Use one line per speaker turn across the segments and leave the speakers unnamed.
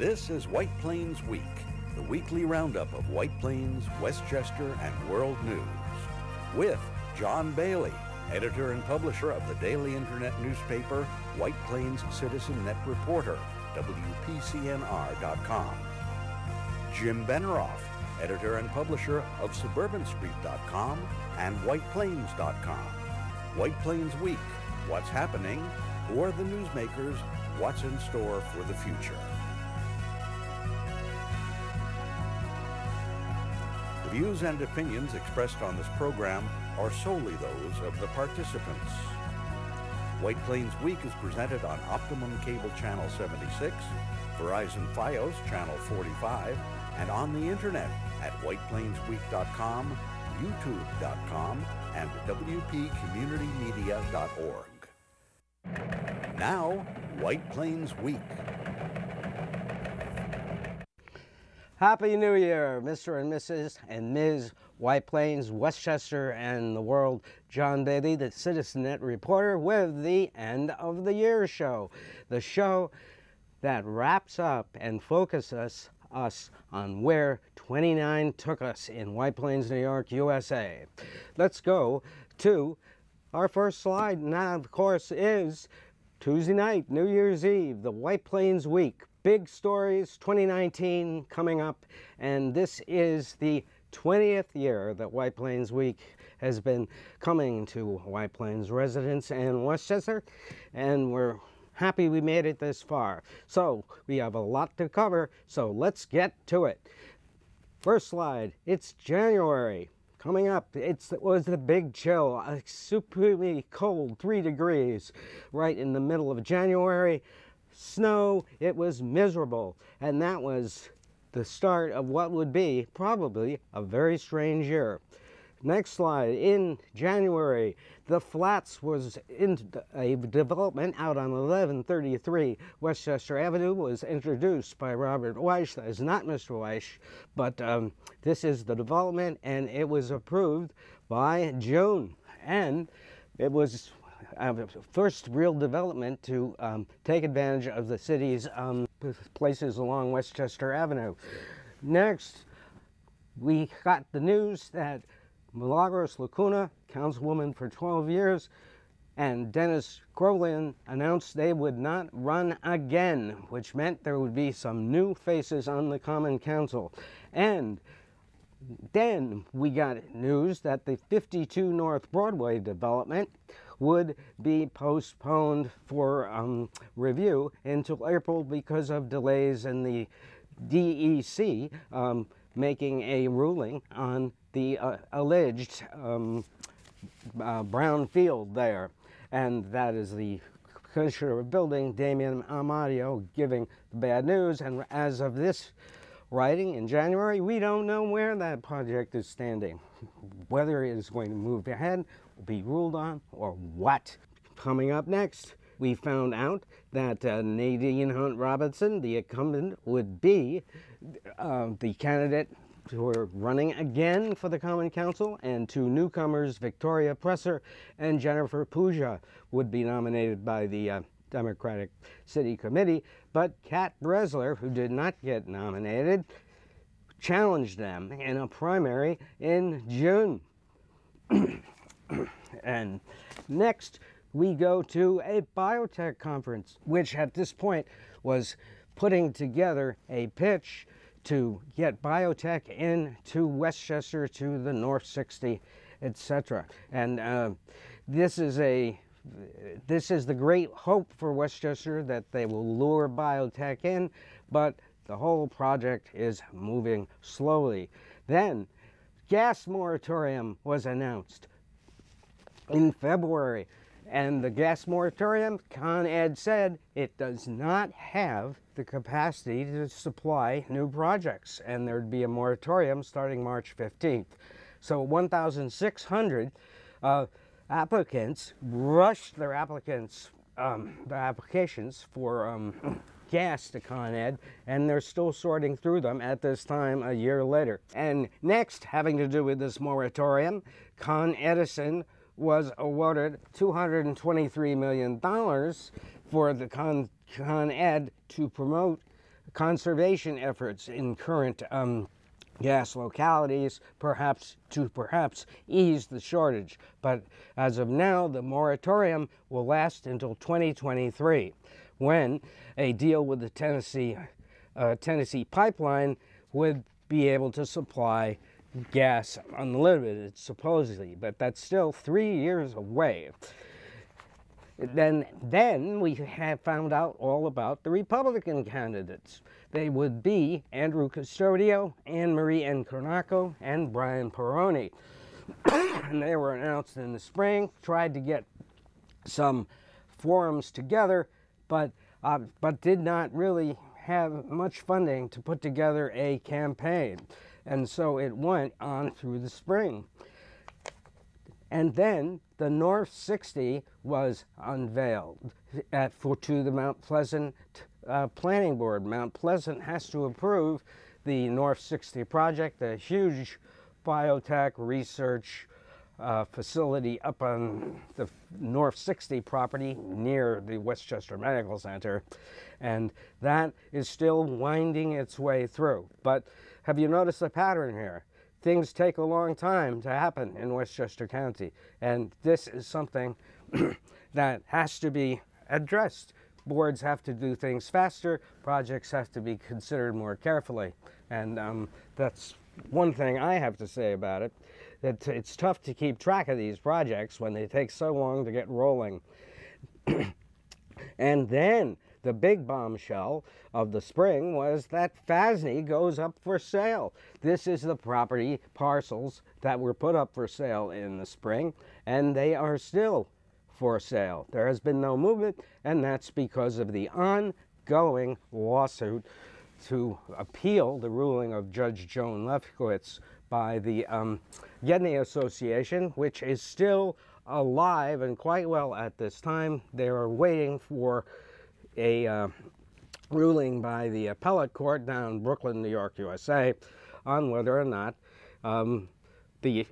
This is White Plains Week, the weekly roundup of White Plains, Westchester, and world news. With John Bailey, editor and publisher of the daily internet newspaper White Plains Citizen Net Reporter, WPCNR.com. Jim Beneroff, editor and publisher of SuburbanStreet.com and WhitePlains.com. White Plains Week, what's happening, who are the newsmakers, what's in store for the future. The views and opinions expressed on this program are solely those of the participants. White Plains Week is presented on Optimum Cable Channel 76, Verizon Fios Channel 45, and on the internet at whiteplainsweek.com, youtube.com, and wpcommunitymedia.org. Now, White Plains Week.
Happy New Year, Mr. and Mrs. and Ms. White Plains, Westchester, and the world. John Bailey, the Citizen Net reporter, with the End of the Year show. The show that wraps up and focuses us on where 29 took us in White Plains, New York, USA. Let's go to our first slide, and that, of course, is Tuesday night, New Year's Eve, the White Plains Week. Big stories, 2019 coming up, and this is the 20th year that White Plains Week has been coming to White Plains residents and Westchester, and we're happy we made it this far. So we have a lot to cover, so let's get to it. First slide, it's January. Coming up, it was the big chill, supremely cold, 3 degrees, right in the middle of January. Snow, it was miserable, and that was the start of what would be probably a very strange year. Next slide, in January, the Flats was in a development out on 1133 Westchester Avenue, was introduced by Robert Weish. That is not Mr. Weish, but this is the development, and it was approved by June, and it was first real development to take advantage of the city's places along Westchester Avenue. Next, we got the news that Milagros Lacuna, councilwoman for 12 years, and Dennis Groveland announced they would not run again, which meant there would be some new faces on the Common Council. And then we got news that the 52 North Broadway development would be postponed for review until April because of delays in the DEC making a ruling on the alleged brown field there. And that is the commissioner of building, Damian Amadio, giving the bad news. And as of this writing in January, we don't know where that project is standing, whether it is going to move ahead, be ruled on, or what. Coming up next, we found out that Nadine Hunt Robinson, the incumbent, would be the candidate who are running again for the Common Council, and 2 newcomers, Victoria Presser and Jennifer Puja, would be nominated by the Democratic City Committee, but Kat Bresler, who did not get nominated, challenged them in a primary in June. And next, we go to a biotech conference, which at this point was putting together a pitch to get biotech into Westchester, to the North 60, etc. And this is the great hope for Westchester, that they will lure biotech in, but the whole project is moving slowly. Then, gas moratorium was announced in February, and the gas moratorium, Con Ed said, it does not have the capacity to supply new projects, and there'd be a moratorium starting March 15th. So 1,600 applicants rushed their applications for gas to Con Ed, and they're still sorting through them at this time a year later. And next, having to do with this moratorium, Con Edison was awarded $223 million for the Con Ed to promote conservation efforts in current gas localities, perhaps ease the shortage. But as of now, the moratorium will last until 2023, when a deal with the Tennessee Pipeline would be able to supply gas unlimited, supposedly, but that's still 3 years away. Then we have found out all about the Republican candidates. They would be Andrew Custodio, Anne Marie Encarnaco, and Brian Perrone. And they were announced in the spring, tried to get some forums together, but did not really have much funding to put together a campaign. And so it went on through the spring. And then the North 60 was unveiled to the Mount Pleasant Planning Board. Mount Pleasant has to approve the North 60 project, a huge biotech research facility up on the North 60 property near the Westchester Medical Center. And that is still winding its way through. But have you noticed a pattern here? Things take a long time to happen in Westchester County, and this is something that has to be addressed. Boards have to do things faster, projects have to be considered more carefully, and that's one thing I have to say about it, that it's tough to keep track of these projects when they take so long to get rolling. And then the big bombshell of the spring was that Fasney goes up for sale. This is the property parcels that were put up for sale in the spring, and they are still for sale. There has been no movement, and that's because of the ongoing lawsuit to appeal the ruling of Judge Joan Lefkowitz by the Gedney Association, which is still alive and quite well at this time. They are waiting for a ruling by the appellate court down in Brooklyn, New York, USA, on whether or not the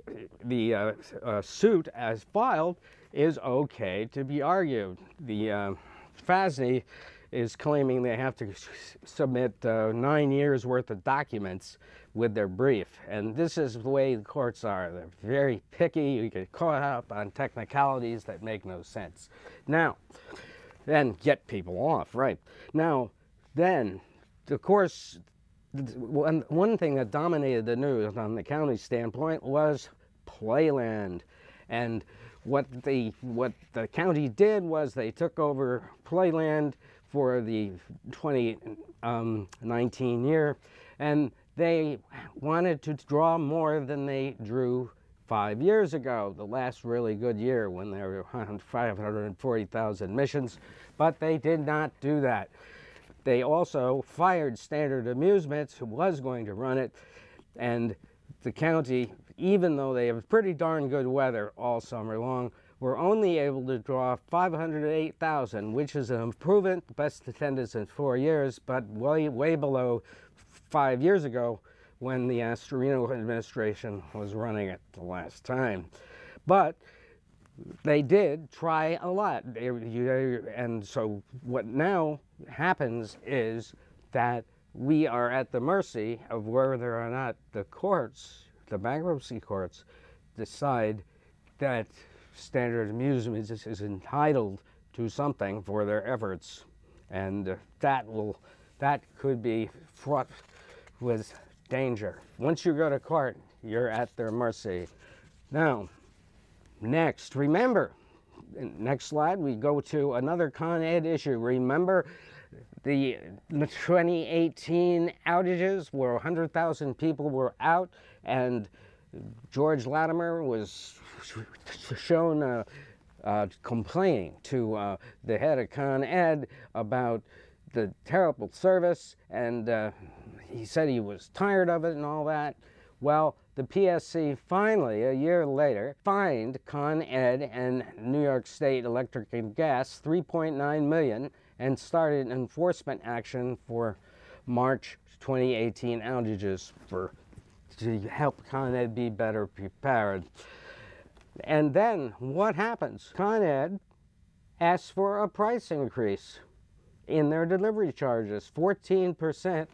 suit as filed is okay to be argued. The Fasney is claiming they have to submit 9 years worth of documents with their brief, and this is the way the courts are. They're very picky. You get caught up on technicalities that make no sense. Now, then get people off, right? Now, then, of course, one thing that dominated the news on the county standpoint was Playland. And what the county did was they took over Playland for the 2019 year, and they wanted to draw more than they drew 5 years ago, the last really good year when there were 540,000 admissions, but they did not do that. They also fired Standard Amusements, who was going to run it, and the county, even though they have pretty darn good weather all summer long, were only able to draw 508,000, which is an improvement, best attendance in 4 years, but way below 5 years ago when the Astorino administration was running it the last time. But they did try a lot. And so what now happens is that we are at the mercy of whether or not the courts, the bankruptcy courts, decide that Standard Amusements is entitled to something for their efforts. And that could be fraught with danger. Once you go to court, you're at their mercy. Now, next, remember, next slide, we go to another Con Ed issue. Remember the 2018 outages where 100,000 people were out, and George Latimer was shown complaining to the head of Con Ed about the terrible service, and he said he was tired of it and all that. Well, the PSC finally, a year later, fined Con Ed and New York State Electric and Gas $3.9 million and started enforcement action for March 2018 outages to help Con Ed be better prepared. And then what happens? Con Ed asks for a price increase in their delivery charges, 14%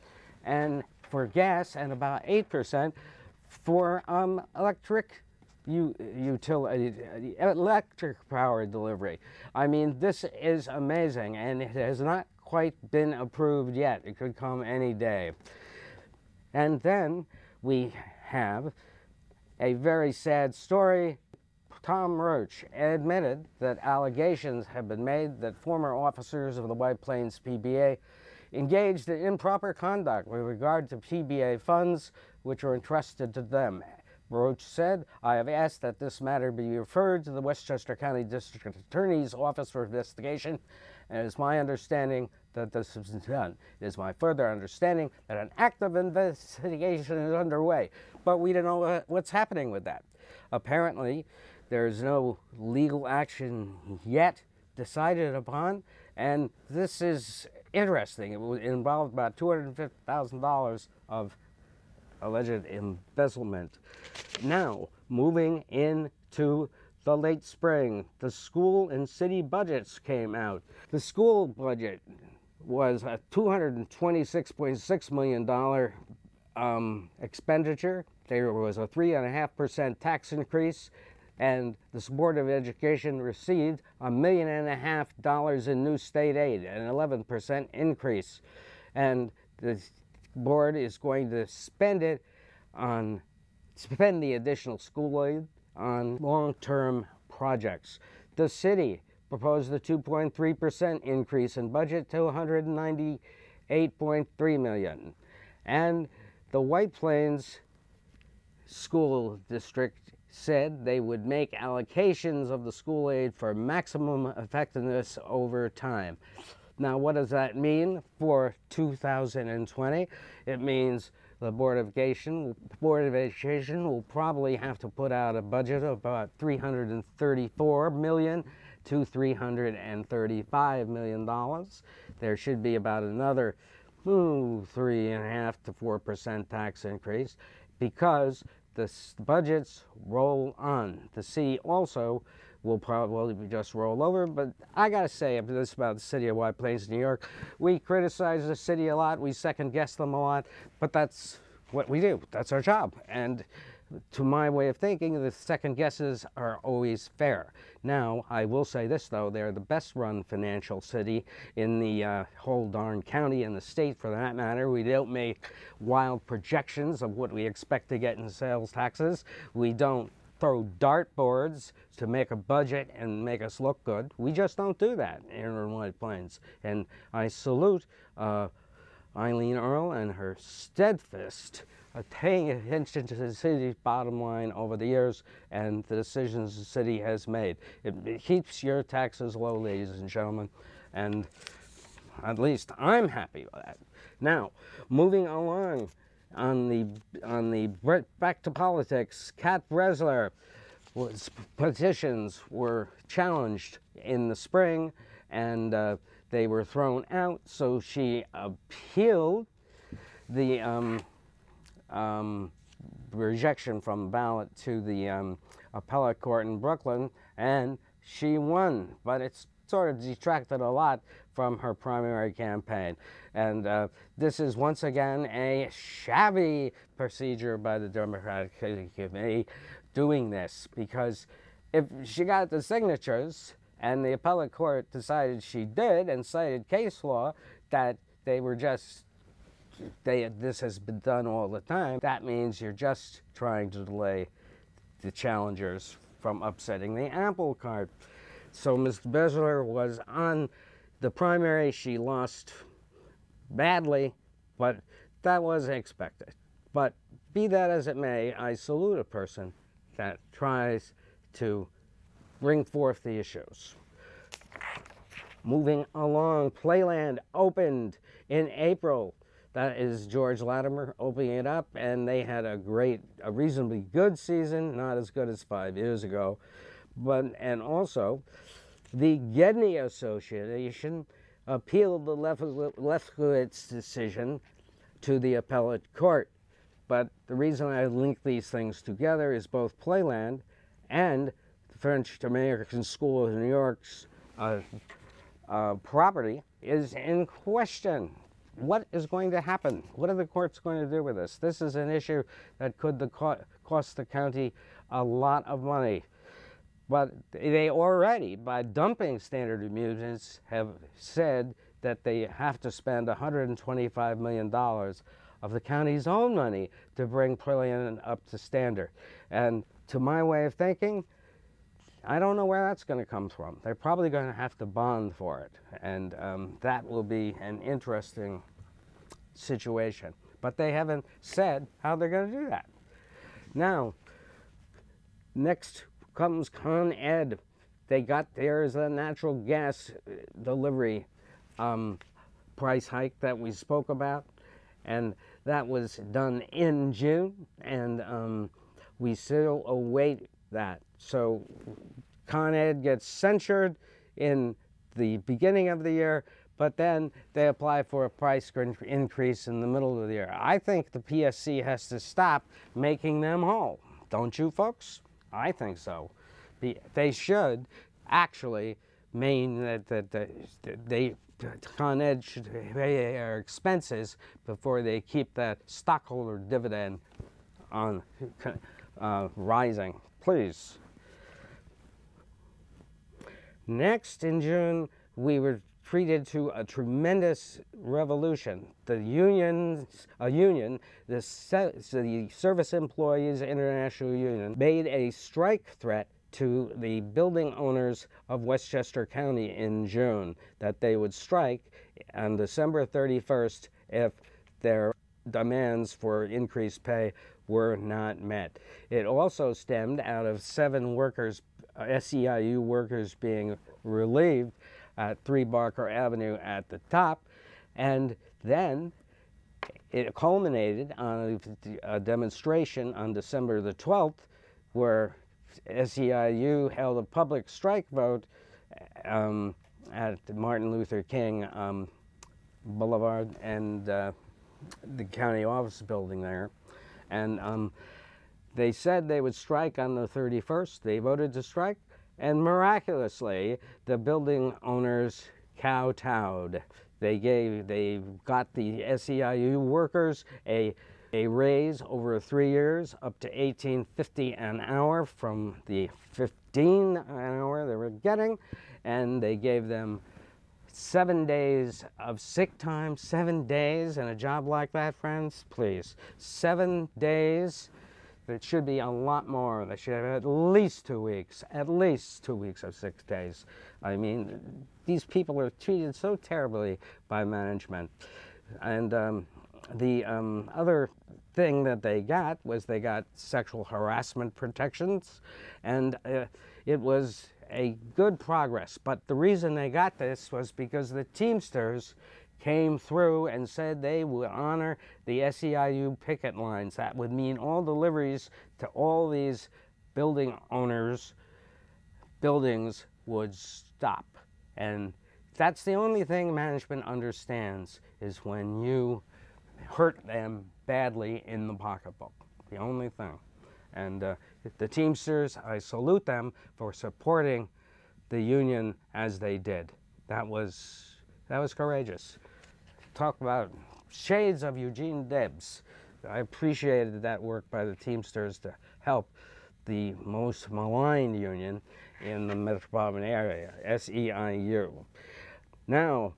and for gas and about 8% for electric power delivery. I mean, this is amazing, and it has not quite been approved yet. It could come any day. And then we have a very sad story. Tom Roach admitted that allegations have been made that former officers of the White Plains PBA engaged in improper conduct with regard to PBA funds which were entrusted to them. Roach said, "I have asked that this matter be referred to the Westchester County District Attorney's Office for investigation, and it is my understanding that this has been done. It is my further understanding that an active investigation is underway." But we don't know what's happening with that. Apparently, there is no legal action yet decided upon, and this is interesting. It involved about $250,000 of alleged embezzlement. Now, moving into the late spring, the school and city budgets came out. The school budget was a $226.6 million expenditure. There was a 3.5% tax increase, and the Board of Education received $1.5 million in new state aid, an 11% increase. And the board is going to spend the additional school aid on long-term projects. The city proposed a 2.3% increase in budget to $198.3 million. And the White Plains School District said they would make allocations of the school aid for maximum effectiveness over time. Now, what does that mean for 2020? It means the Board of Education will probably have to put out a budget of about $334 million to $335 million. There should be about another 3.5% to 4% tax increase because the budgets roll on. The city also will probably just roll over, but I gotta say this about the city of White Plains, New York. We criticize the city a lot, we second guess them a lot, but that's what we do. That's our job. And to my way of thinking, the second guesses are always fair. Now, I will say this though, they're the best run financial city in the whole darn county and the state for that matter. We don't make wild projections of what we expect to get in sales taxes. We don't throw dartboards to make a budget and make us look good. We just don't do that in White Plains. And I salute Eileen Earl and her steadfast paying attention to the city's bottom line over the years and the decisions the city has made. It keeps your taxes low, ladies and gentlemen, and at least I'm happy with that. Now, moving along on the back to politics, Kat Bresler petitions were challenged in the spring and they were thrown out, so she appealed the rejection from ballot to the appellate court in Brooklyn, and she won, but it's sort of detracted a lot from her primary campaign. And this is once again a shabby procedure by the Democratic Committee doing this, because if she got the signatures and the appellate court decided she did and cited case law that they were just this has been done all the time, that means you're just trying to delay the challengers from upsetting the apple cart. So Ms. Bresler was on the primary. She lost badly, but that was expected. But be that as it may, I salute a person that tries to bring forth the issues. Moving along, Playland opened in April. That is George Latimer opening it up, and they had a reasonably good season, not as good as 5 years ago. And also, the Gedney Association appealed the Lefkowitz decision to the appellate court. But the reason I link these things together is both Playland and the French American School of New York's property is in question. What is going to happen? What are the courts going to do with this? This is an issue that could cost the county a lot of money. But they already, by dumping Standard Amusements, have said that they have to spend $125 million of the county's own money to bring Pavilion up to standard. And to my way of thinking, I don't know where that's going to come from. They're probably going to have to bond for it, and that will be an interesting situation. But they haven't said how they're going to do that. Now, next comes Con Ed. There's a natural gas delivery price hike that we spoke about, and that was done in June, and we still await that. So Con Ed gets censured in the beginning of the year, but then they apply for a price increase in the middle of the year. I think the PSC has to stop making them whole. Don't you, folks? I think so. They should actually mean that Con Ed should pay their expenses before they keep that stockholder dividend on rising. Please. Next, in June, we were treated to a tremendous revolution. The Service Employees International Union, made a strike threat to the building owners of Westchester County in June, that they would strike on December 31st if their demands for increased pay were not met. It also stemmed out of 7 workers, SEIU workers, being relieved at 3 Barker Avenue at the top, and then it culminated on a demonstration on December the 12th where SEIU held a public strike vote at Martin Luther King Boulevard and the county office building there. And they said they would strike on the 31st. They voted to strike, and miraculously, the building owners kowtowed. They got the SEIU workers a raise over 3 years up to $18.50 an hour from the $15 an hour they were getting, and they gave them 7 days of sick time. 7 days in a job like that, friends, please. 7 days. It should be a lot more. They should have at least 2 weeks, of 6 days. I mean, these people are treated so terribly by management. And the other thing that they got was they got sexual harassment protections, and it was a good progress. But the reason they got this was because the Teamsters came through and said they would honor the SEIU picket lines. That would mean all deliveries to all these building owners' buildings would stop. And that's the only thing management understands, is when you hurt them badly in the pocketbook. The only thing. And the Teamsters, I salute them for supporting the union as they did. That was courageous. Talk about shades of Eugene Debs. I appreciated that work by the Teamsters to help the most maligned union in the metropolitan area, SEIU. Now,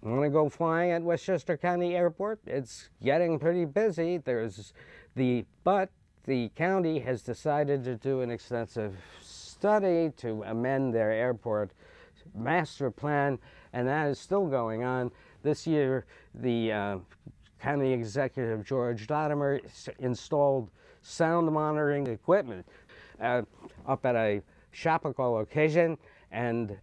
I'm going to go flying at Westchester County Airport. It's getting pretty busy. But the county has decided to do an extensive study to amend their airport master plan, and that is still going on. This year, the county executive, George Latimer, installed sound monitoring equipment up at a Chappaqua location, and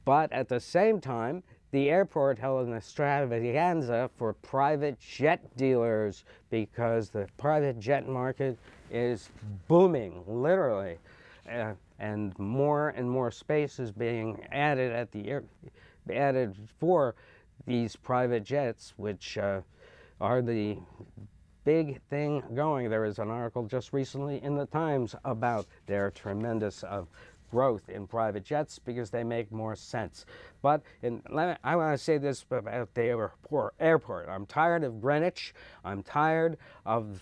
but at the same time, the airport held an extravaganza for private jet dealers, because the private jet market is booming, literally, and more space is being added at the added for these private jets, which are the big thing going. There is an article just recently in the Times about their tremendous growth in private jets because they make more sense. But I want to say this about the airport. I'm tired of Greenwich. I'm tired of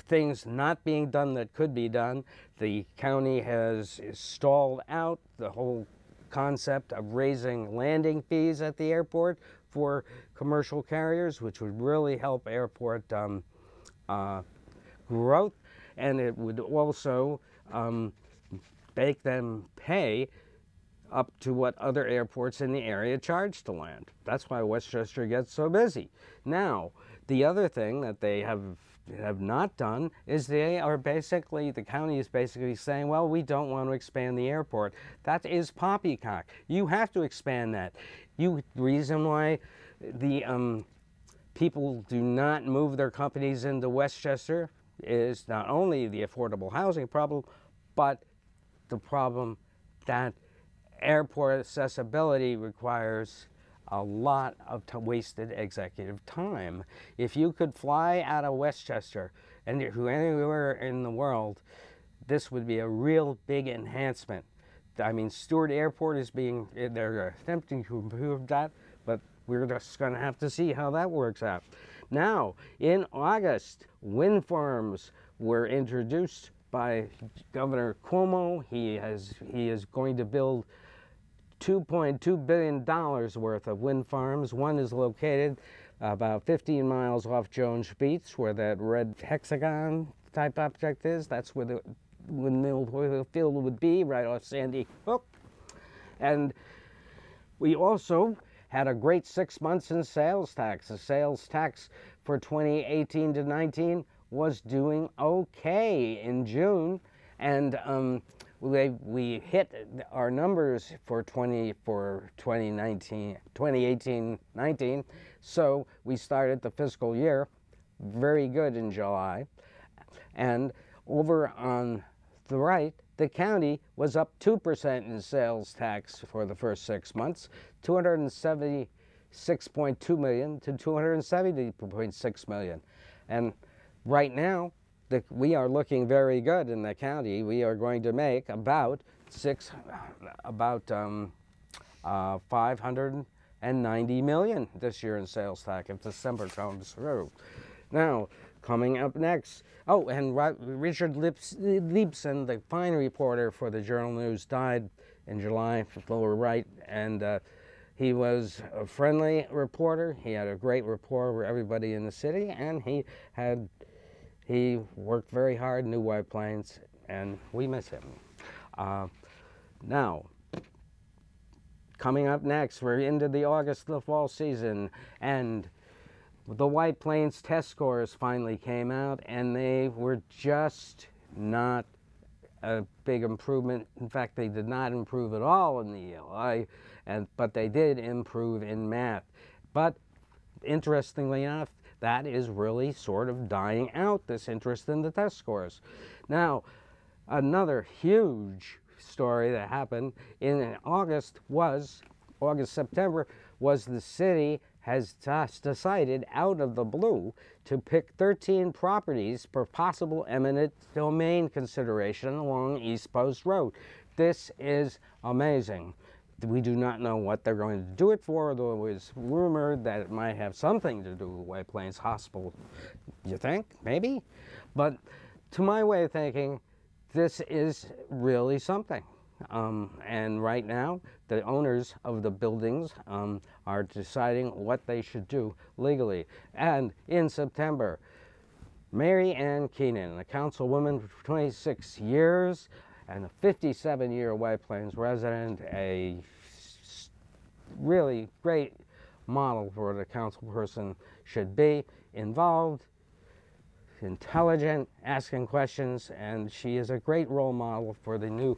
things not being done that could be done. The county has stalled out the whole concept of raising landing fees at the airport for commercial carriers, which would really help airport growth, and it would also make them pay up to what other airports in the area charge to land. That's why Westchester gets so busy. Now, the other thing that they have not done is they are basically, the county is basically saying, well, we don't want to expand the airport. That is poppycock. You have to expand that. The reason why the people do not move their companies into Westchester is not only the affordable housing problem, but the problem that airport accessibility requires a lot of wasted executive time. If you could fly out of Westchester and anywhere in the world, this would be a real big enhancement. I mean, Stewart Airport is they're attempting to improve that, but we're just going to have to see how that works out. Now, in August, wind farms were introduced by Governor Cuomo. He is going to build $2.2 billion worth of wind farms. One is located about 15 miles off Jones Beach, where that red hexagon type object is. That's where the windmill field would be, right off Sandy Hook. And we also had a great 6 months in sales tax. The sales tax for 2018 to 19 was doing okay in June, and we hit our numbers for 2018-19. So we started the fiscal year very good in July. And over on the right, the county was up 2% in sales tax for the first 6 months, $276.2 million to $270.6 million. And right now, we are looking very good in the county. We are going to make about $590 million this year in sales tax if December comes through. Now, coming up next, oh, and Richard Leibson, the fine reporter for the Journal News, died in July, lower right, and he was a friendly reporter. He had a great rapport with everybody in the city, and he worked very hard, knew White Plains, and we miss him. Now, coming up next, we're into the August, the fall season, and the White Plains test scores finally came out, and they were just not a big improvement. In fact, they did not improve at all in the ELI, but they did improve in math. But interestingly enough, that is really sort of dying out, this interest in the test scores. Now, another huge story that happened in September, was the city has just decided out of the blue to pick 13 properties for possible eminent domain consideration along East Post Road. This is amazing. We do not know what they're going to do it for, though it was rumored that it might have something to do with White Plains Hospital. You think? Maybe? But to my way of thinking, this is really something. And right now, the owners of the buildings are deciding what they should do legally. And in September, Mary Ann Keenan, a councilwoman for 26 years, and a 57-year White Plains resident, a really great model for what a council person should be, involved, intelligent, asking questions, and she is a great role model for the new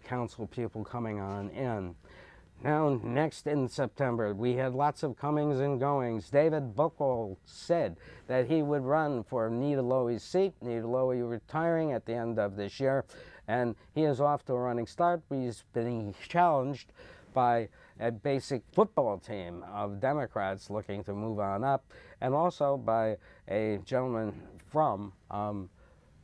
council people coming on in. Now, next in September, we had lots of comings and goings. David Buchwald said that he would run for Nita Lowey's seat. Nita Lowey retiring at the end of this year, and he is off to a running start. He's being challenged by a basic football team of Democrats looking to move on up, and also by a gentleman from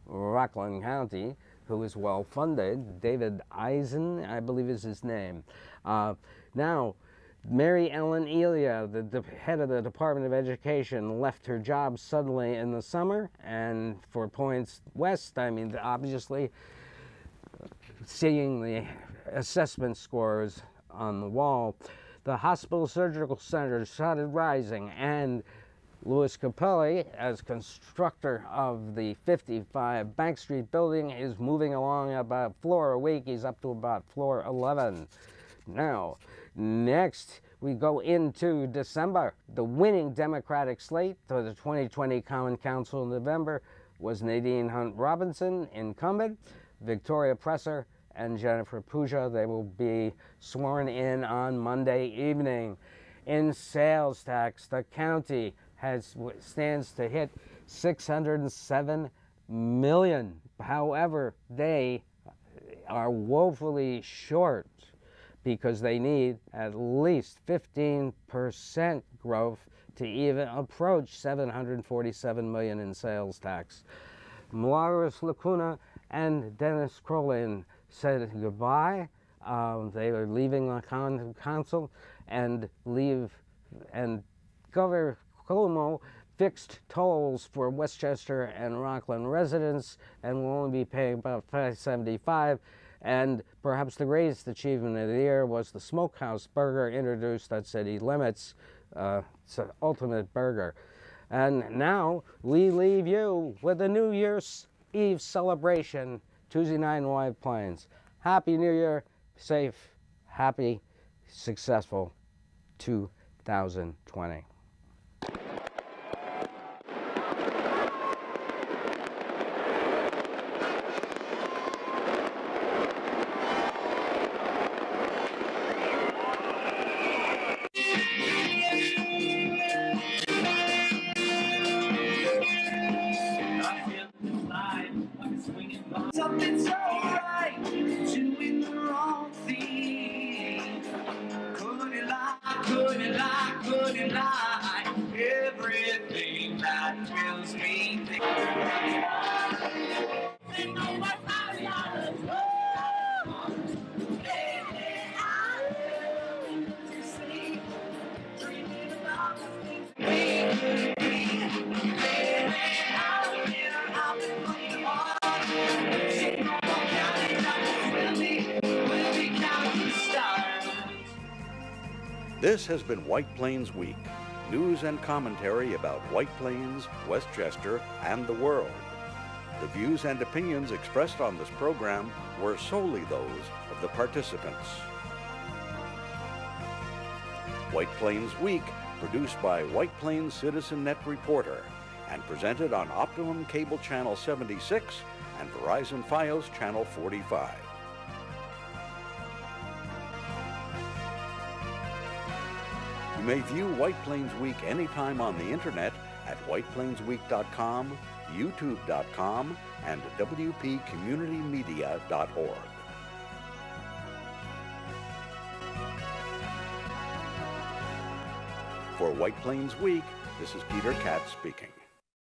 Rockland County who is well funded. David Eisen, I believe is his name. Now, Mary Ellen Elia, the head of the Department of Education, left her job suddenly in the summer, and for Points West, I mean, obviously, seeing the assessment scores on the wall, the hospital surgical center started rising, and Louis Capelli, as constructor of the 55 Bank Street building, is moving along about a floor a week. He's up to about floor 11. Now, next, we go into December. The winning Democratic slate for the 2020 Common Council in November was Nadine Hunt Robinson, incumbent, Victoria Presser, and Jennifer Puja. They will be sworn in on Monday evening. In sales tax, the county stands to hit $607 million. However, they are woefully short because they need at least 15% growth to even approach $747 million in sales tax. Milagros Lacuna and Dennis Crolin said goodbye. They are leaving the council, and Governor Cuomo fixed tolls for Westchester and Rockland residents and will only be paying about $5.75. And perhaps the greatest achievement of the year was the Smokehouse Burger introduced at city limits. It's an ultimate burger. And now we leave you with a New Year's Eve celebration, Tuesday night in White Plains. Happy New Year, safe, happy, successful 2020.
Something's alright, doing the wrong thing. Could it lie, could it lie, could it lie? Everything that fills me.
This has been White Plains Week, news and commentary about White Plains, Westchester, and the world. The views and opinions expressed on this program were solely those of the participants. White Plains Week, produced by White Plains Citizen Net Reporter, and presented on Optimum Cable Channel 76 and Verizon Fios Channel 45. You may view White Plains Week anytime on the internet at whiteplainsweek.com, youtube.com, and wpcommunitymedia.org. For White Plains Week, this is Peter Katz speaking.